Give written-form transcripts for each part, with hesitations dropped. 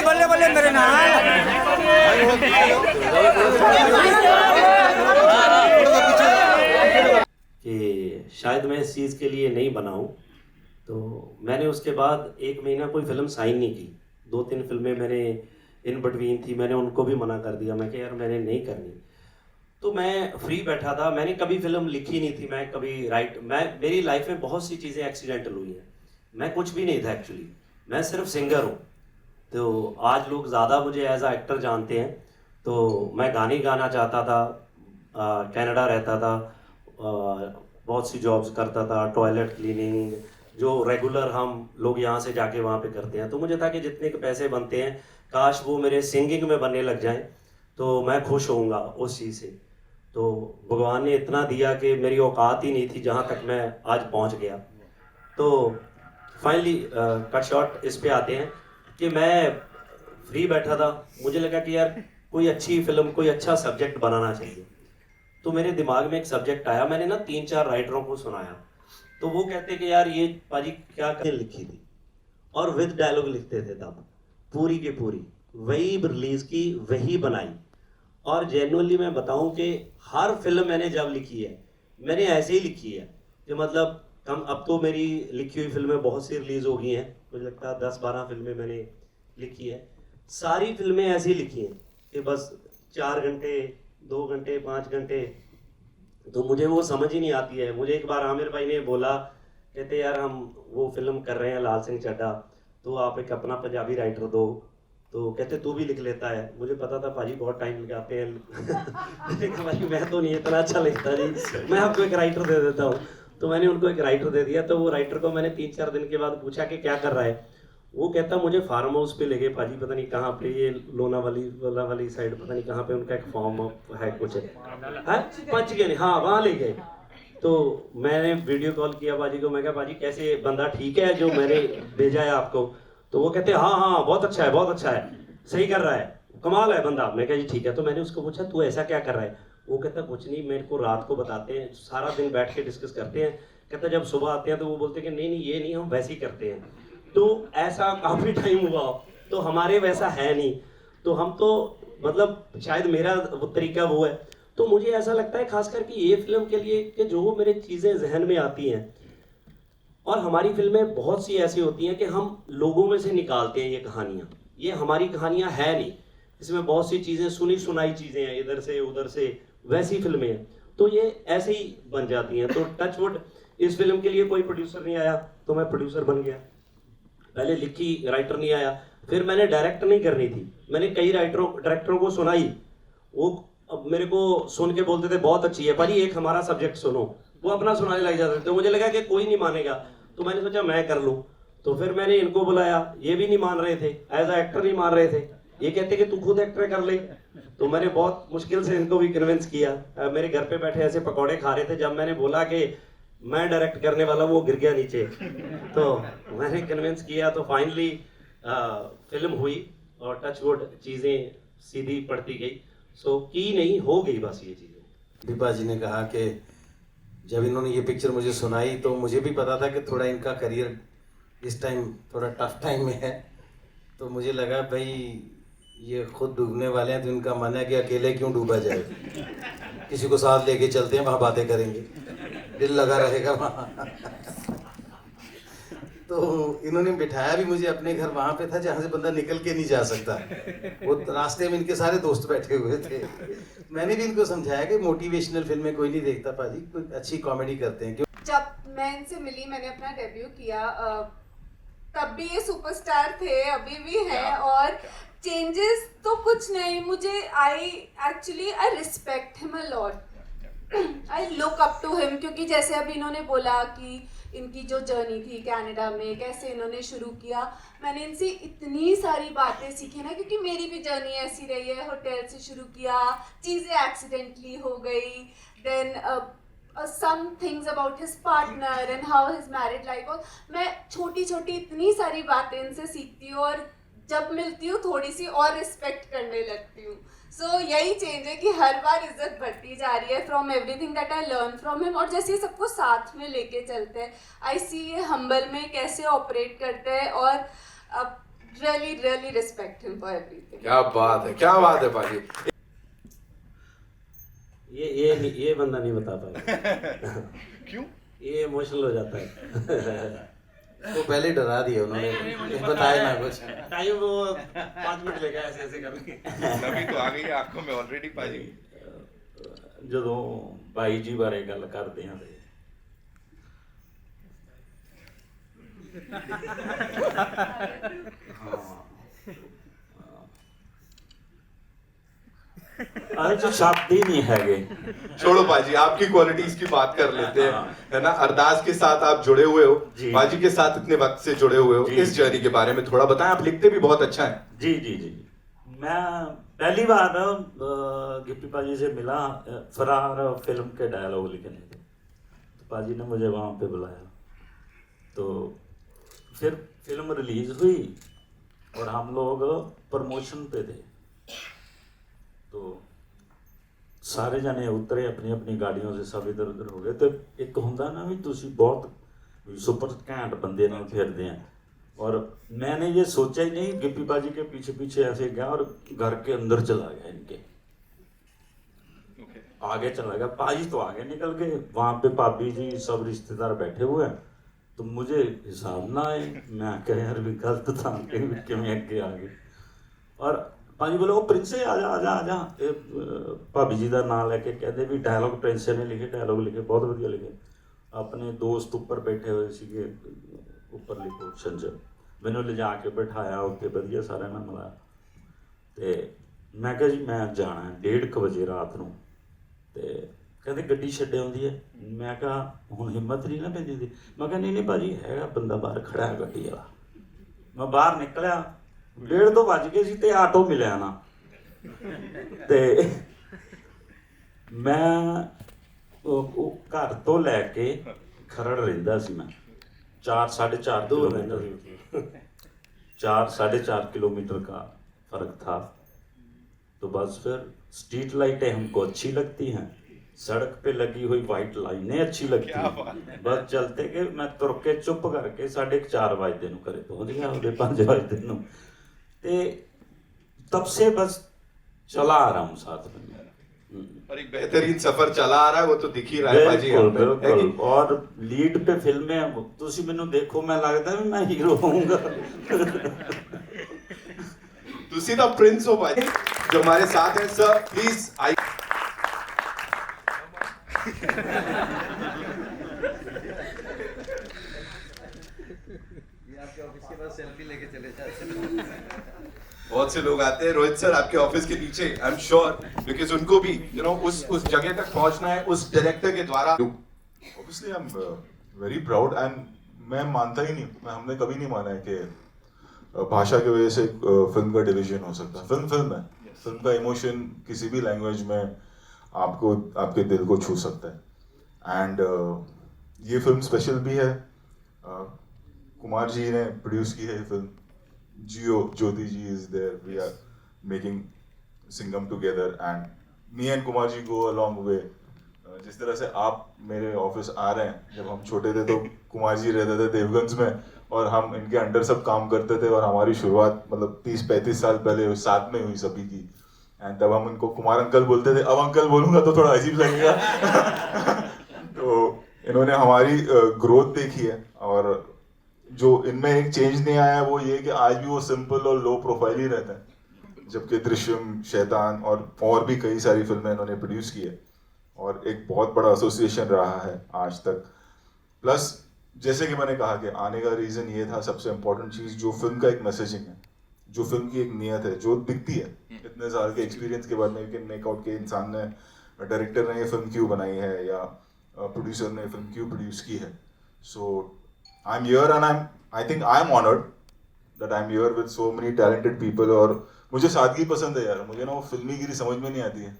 बल्ले बल्ले मेरे कि शायद मैं इस चीज़ के लिए नहीं बना हूँ। तो मैंने उसके बाद 1 महीना कोई फिल्म साइन नहीं की। 2-3 फिल्में मैंने इन बिटवीन थी, मैंने उनको भी मना कर दिया। मैं कि यार मैंने नहीं करनी। तो मैं फ्री बैठा था, मैंने कभी फिल्म लिखी नहीं थी, मैं कभी मेरी लाइफ में बहुत सी चीज़ें एक्सीडेंटल हुई हैं। मैं कुछ भी नहीं था एक्चुअली, मैं सिर्फ सिंगर हूँ। तो आज लोग ज़्यादा मुझे एज आ एक्टर जानते हैं। तो मैं गाने गाना चाहता था, कनाडा रहता था, बहुत सी जॉब्स करता था, टॉयलेट क्लीनिंग, जो रेगुलर हम लोग यहाँ से जाके वहाँ पे करते हैं। तो मुझे था कि जितने के पैसे बनते हैं काश वो मेरे सिंगिंग में बनने लग जाएं, तो मैं खुश होऊंगा उस चीज़ से। तो भगवान ने इतना दिया कि मेरी औकात ही नहीं थी जहाँ तक मैं आज पहुँच गया। तो फाइनली कट शॉर्ट इस पे आते हैं कि मैं फ्री बैठा था, मुझे लगा कि यार कोई अच्छी फिल्म, कोई अच्छा सब्जेक्ट बनाना चाहिए। तो मेरे दिमाग में एक सब्जेक्ट आया, मैंने ना 3-4 राइटरों को सुनाया। तो वो कहते कि यार ये पाजी क्या लिखी थी, और विद डायलॉग लिखते थे तब, पूरी की पूरी वही रिलीज की, वही बनाई। और जेन्युइनली मैं बताऊं कि हर फिल्म मैंने जब लिखी है, मैंने ऐसे ही लिखी है कि मतलब अब तो मेरी लिखी हुई फिल्में बहुत सी रिलीज हो गई हैं, मुझे लगता है 10-12 फिल्में मैंने लिखी है। सारी फिल्में ऐसी लिखी हैं कि बस 4 घंटे, 2 घंटे, 5 घंटे, तो मुझे वो समझ ही नहीं आती है। मुझे एक बार आमिर भाई ने बोला, कहते यार हम वो फिल्म कर रहे हैं लाल सिंह चड्ढा, तो आप एक अपना पंजाबी राइटर दो। तो कहते तू भी लिख लेता है। मुझे पता था भाजी बहुत टाइम लगाते हैं। मैंने कहा भाई मैं तो नहीं इतना अच्छा लिखता जी, मैं आपको एक राइटर दे देता हूँ। तो मैंने उनको एक राइटर दे दिया। तो वो राइटर को मैंने 3-4 दिन के बाद पूछा कि क्या कर रहा है। वो कहता मुझे फार्म हाउस पे ले गए भाजी, पता नहीं कहाँ पे, ये लोनावाली साइड, पता नहीं कहाँ पे उनका एक फॉर्म है कुछ है, पंच गए, हाँ वहाँ ले गए। तो मैंने वीडियो कॉल किया बाजी को, मैं कहा बाजी कैसे, बंदा ठीक है जो मैंने भेजा है आपको? तो वो कहते हाँ हाँ बहुत अच्छा है, बहुत अच्छा है, सही कर रहा है, कमाल है बंदा। मैं कहा जी ठीक है। तो मैंने उसको पूछा तू ऐसा क्या कर रहा है? वो कहता कुछ नहीं, मेरे को रात को बताते हैं, सारा दिन बैठ के डिस्कस करते हैं। कहता जब सुबह आते हैं तो वो बोलते हैं कि नहीं नहीं ये नहीं, हम वैसे ही करते हैं। तो ऐसा काफ़ी टाइम हुआ, तो हमारे वैसा है नहीं। तो हम तो मतलब शायद मेरा वो तरीका वो है। तो मुझे ऐसा लगता है खासकर कि ये फिल्म के लिए कि जो मेरे चीज़ें जहन में आती हैं, और हमारी फिल्में बहुत सी ऐसी होती हैं कि हम लोगों में से निकालते हैं ये कहानियाँ, ये हमारी कहानियाँ है नहीं, इसमें बहुत सी चीज़ें सुनी सुनाई चीज़ें हैं, इधर से उधर से, वैसी फिल्में हैं। तो ये ऐसे ही बन जाती हैं। तो टच वुड इस फिल्म के लिए कोई प्रोड्यूसर नहीं आया, तो मैं प्रोड्यूसर बन गया। पहले लिखी, राइटर नहीं आया। फिर मैंने डायरेक्ट नहीं करनी थी, मैंने कई डायरेक्टरों को सुनाई। वो अब मेरे को सुन के बोलते थे बहुत अच्छी है भाई, एक हमारा सब्जेक्ट सुनो। वो अपना सुनाने लग जाते थे। तो मुझे लगा कि कोई नहीं मानेगा, तो मैंने सोचा मैं कर लूँ। तो फिर मैंने इनको बुलाया, ये भी नहीं मान रहे थे, एज अ एक्टर नहीं मान रहे थे। ये कहते कि तू खुद एक्टर कर ले। तो मैंने बहुत मुश्किल से इनको भी कन्विंस किया। मेरे घर पे बैठे ऐसे पकौड़े खा रहे थे, जब मैंने बोला कि मैं डायरेक्ट करने वाला, वो गिर गया नीचे। तो मैंने कन्विंस किया, तो फाइनली फिल्म हुई, और टच वुड चीज़ें सीधी पड़ती गई। सो की नहीं, हो गई बस ये चीज़ें। दीपा जी ने कहा कि जब इन्होंने ये पिक्चर मुझे सुनाई तो मुझे भी पता था कि थोड़ा इनका करियर इस टाइम थोड़ा टफ टाइम में है। तो मुझे लगा भाई ये खुद डूबने वाले हैं, तो इनका मन है कि अकेले क्यों डूबा जाए, किसी को साथ लेके चलते हैं, वहाँ बातें करेंगे, दिल लगा रहेगा वहाँ। तो इन्होंने बिठाया भी मुझे अपने घर, वहाँ पे था जहाँ से बंदा निकल के नहीं जा सकता। वो रास्ते में इनके सारे दोस्त बैठे हुए थे। मैंने भी इनको समझाया कि मोटिवेशनल फिल्में कोई नहीं देखता पाजी, कोई अच्छी कॉमेडी करते हैं। जब मैं इनसे मिली, मैंने अपना डेब्यू किया, तब भी ये सुपरस्टार थे, अभी भी हैं। और चेंजेस तो कुछ नहीं, मुझे I respect him a lot, I look up to him. क्योंकि जैसे अभी इन्होंने बोला कि इनकी जो जर्नी थी कनाडा में, कैसे इन्होंने शुरू किया, मैंने इनसे इतनी सारी बातें सीखी ना, क्योंकि मेरी भी जर्नी ऐसी रही है। होटल से शुरू किया, चीज़ें एक्सीडेंटली हो गई, then some things about his partner and how his married life was। मैं छोटी छोटी इतनी सारी बातें इनसे सीखती हूँ, और जब मिलती हूँ थोड़ी सी और रिस्पेक्ट करने लगती हूँ। सो यही चेंज है कि हर बार इज्जत बढ़ती जा रही है from everything that I learn from him. और जैसे सबको साथ में लेके चलते हैं, आई सी ये हम्बल में कैसे ऑपरेट करते हैं, और really respect him for everything. क्या बात है पाजी। ये बंदा नहीं बता पाएगा। क्यों? ये इमोशनल हो जाता है। वो पहले ही डरा दिया उन्होंने, बताया ना कुछ। टाइम वो 5 मिनट लेगा ऐसे करके। नमी तो आ गई है आंखों में ऑलरेडी पाजी। ਜਦੋਂ ਬਾਈ ਜੀ ਬਾਰੇ ਗੱਲ ਕਰਦੇ ਹਾਂ आज शब्द ही नहीं है। छोड़ो पाजी, आपकी क्वालिटीज की बात कर लेते हैं, है ना। अरदास के साथ आप जुड़े हुए हो, जी। पाजी के साथ इतने वक्त से जुड़े हुए हो, जी। इस जर्नी के बारे में थोड़ा बताएं। आप लिखते भी बहुत अच्छा है। जी जी जी, मैं पहली बार गिप्पी पाजी से मिला, फरार फिल्म के डायलॉग लिखने थे, तो पाजी ने मुझे वहाँ पे बुलाया। तो फिर फिल्म रिलीज हुई और हम लोग प्रमोशन पे थे, तो सारे जने उतरे अपनी अपनी गाड़ियों से, सब इधर उधर हो गए। तो एक होंदा ना भी तुसी बहुत सुपर घैंट बंदे नाल फिरदे हैं, और मैंने ये सोचा ही नहीं, गिप्पी पाजी के पीछे पीछे ऐसे गया और घर के अंदर चला गया इनके, आगे चला गया। पाजी तो आगे निकल गए, वहाँ पे भाभी जी सब रिश्तेदार बैठे हुए हैं, तो मुझे हिसाब ना आए, मैं कह यार भी गलत था कि मैं आगे आ गए। और पाजी बोले वो प्रिंसे आजा आजा आजा, भाभी जी का नाम लैके कहते भी डायलॉग प्रिंसे ने लिखे, डायलॉग लिखे बहुत वधिया लिखे। अपने दोस्त ऊपर बैठे हुए सीगे उपरली पोर्शन च, मैंने ले जाके बिठाया उत्ते, वधिया सारे नाल मिलाया। तो मैं कहा जी मैं जाना है 1:30 बजे रात नूं, ते कहते गड्डी छड्डे आउंदी है। मैं कहा हुण हिम्मत नहीं ना पैंदी सी, मैं कहा नहीं भाजी हैगा बंदा बाहर खड़ा है गड्डी वाला। मैं बाहर निकलिया, 1:30 बज गए सी ते आटो मिलिया ना। ते मैं घर तो लैके खरड़ रहिंदा सी, मैं 4-4.5 किलोमीटर 4-4.5 किलोमीटर का फर्क था। तो बस फिर स्ट्रीट लाइटें हमको अच्छी लगती हैं, सड़क पे लगी हुई वाइट लाइनें अच्छी लगती हैं। बस चलते के मैं तुर के चुप करके 4:30 बजते नूं घरे पहुंच गया, 5 बजते नूं। ते तब से बस चला आ रहा हूँ साथ में। और एक बेहतरीन सफर चला आ रहा है, वो तो दिख ही रहा है पाजी। बिल्कुल, और लीड पे फिल्में तुसी मैनू देखो, मैं लगता है मैं हीरो होऊंगा। तुसी द प्रिंस हो पाजी, जो हमारे साथ हैं। Sir please I. आपके ऑफिस के पास सेल्फी लेके चले जाते। बहुत से लोग आते हैं रोहित सर आपके ऑफिस के नीचे, आई एम श्योर, बिकॉज उनको भी उस जगह तक पहुंचना है उस डायरेक्टर के द्वारा। Obviously I am very proud, and मैं मानता ही नहीं, हमने कभी नहीं माना है कि भाषा की वजह से फिल्म का डिवीजन हो सकता है। फिल्म है, फिल्म का इमोशन किसी भी लैंग्वेज में आपको आपके दिल को छू सकता है। एंड ये फिल्म स्पेशल भी है। कुमार जी ने प्रोड्यूस की है ये film, Jio Jyoti ji is there, we are making Singham together, and me and Kumar ji go a long way. जिस तरह से आप मेरे ऑफिस आ रहे हैं, जब हम छोटे थे तो कुमार जी रहते थे देवगंज में और हम इनके अंडर सब काम करते थे, और हमारी शुरुआत मतलब 30-35 साल पहले साथ में हुई सभी की। एंड तब हम इनको कुमार अंकल बोलते थे, अब अंकल बोलूंगा तो थोड़ा अजीब लगेगा। तो इन्होंने हमारी ग्रोथ देखी है, और जो इनमें एक चेंज नहीं आया वो ये कि आज भी वो सिंपल और लो प्रोफाइल ही रहता है। जबकि दृश्यम, शैतान और भी कई सारी फिल्में इन्होंने प्रोड्यूस की है, और एक बहुत बड़ा एसोसिएशन रहा है आज तक। प्लस जैसे कि मैंने कहा कि आने का रीज़न ये था, सबसे इम्पोर्टेंट चीज़ जो फिल्म का एक मैसेजिंग है, जो फिल्म की एक नियत है, जो दिखती है इतने साल के एक्सपीरियंस के बाद में, कि मेकआउट के इंसान ने, डायरेक्टर ने ये फिल्म क्यों बनाई है, या प्रोड्यूसर ने फिल्म क्यों प्रोड्यूस की है। So I am here, and I think I am honoured that I am here with so many talented people. और मुझे सादगी पसंद है यार, मुझे ना वो फिल्मीगिरी समझ में नहीं आती है,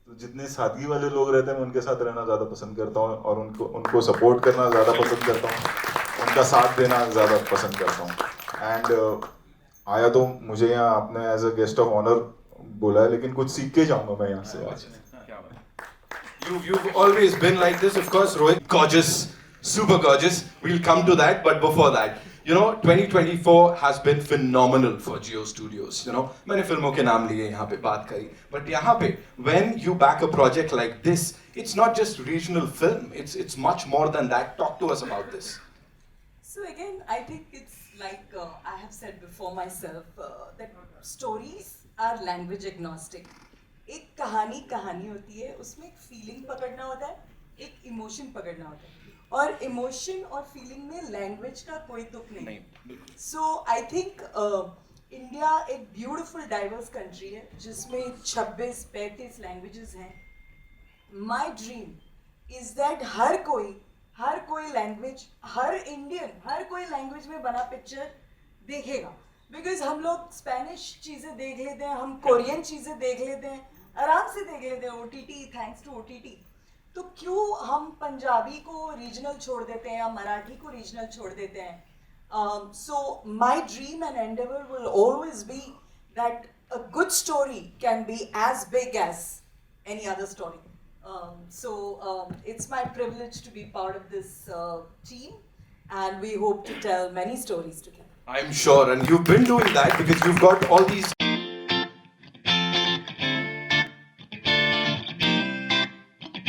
तो जितने सादगी वाले लोग रहते हैं मैं उनके साथ रहना ज़्यादा पसंद करता हूँ, और उनको सपोर्ट करना ज़्यादा पसंद करता हूँ, उनका साथ देना ज़्यादा पसंद करता हूँ। एंड आया तो मुझे यहाँ आपने as a guest of honour बोला है, लेकिन कुछ सीख के जाऊँगा मैं यहाँ से आज। You've always been like this, of course, Rohit. Gorgeous, super gorgeous. We'll come to that, but before that, You know, 2024 has been phenomenal for Jio Studios. You know, मैंने फिल्मों के नाम लिए यहाँ पे बात करी, but यहाँ पे when you back a project like this, it's not just regional film. It's much more than that. Talk to us about this. So again, I think it's like I have said before myself that stories are language agnostic. एक कहानी होती है, उसमें एक feeling पकड़ना होता है, एक इमोशन पकड़ना होता है, और इमोशन और फीलिंग में लैंग्वेज का कोई तुक नहीं. सो आई थिंक इंडिया एक ब्यूटीफुल डाइवर्स कंट्री है जिसमें 26-35 लैंग्वेजेस हैं. माई ड्रीम इज दैट हर कोई लैंग्वेज, हर इंडियन हर कोई लैंग्वेज में बना पिक्चर देखेगा. बिकॉज हम लोग स्पेनिश चीज़ें देख लेते हैं, हम कोरियन चीज़ें देख लेते हैं, आराम से देख लेते हैं OTT, थैंक्स टू OTT. तो क्यों हम पंजाबी को रीजनल छोड़ देते हैं या मराठी को रीजनल छोड़ देते हैं? So my dream and endeavour will always be that a good story can be as big as any other story. So it's my privilege to be part of this team, and we hope to tell many stories together. I'm sure, and you've been doing that because you've got all these